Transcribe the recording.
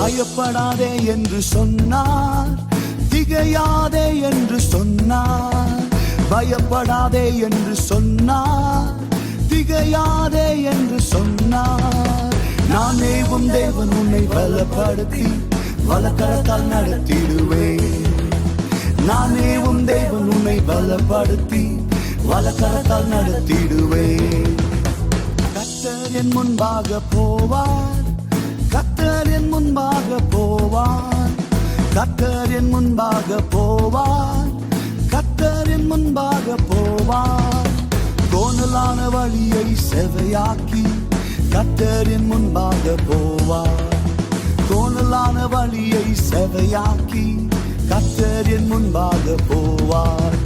பயப்படாதே என்று சொன்னார், திகையாதே என்று சொன்னார். பயப்படாதே என்று சொன்னார், திகையாதே என்று சொன்னார். நானே உன் தேவன், உன்னை பலப்படுத்தி வலக்கரத்தால் நடத்திடுவேன். நானே உன் தேவன், உன்னை பலப்படுத்தி வலக்கரத்தால் நடத்திடுவேன். கர்த்தர் என் முன்பாக போவார், கர்த்தர் என் முன்பாக போவார், கர்த்தர் என் முன்பாக போவார், கர்த்தர் என் முன்பாக போவார். கோணலான வழியை செவையாக்கி கர்த்தர் என் முன்பாக போவார். கோணலான வழியை செவையாக்கி கர்த்தர் என் முன்பாக போவார்.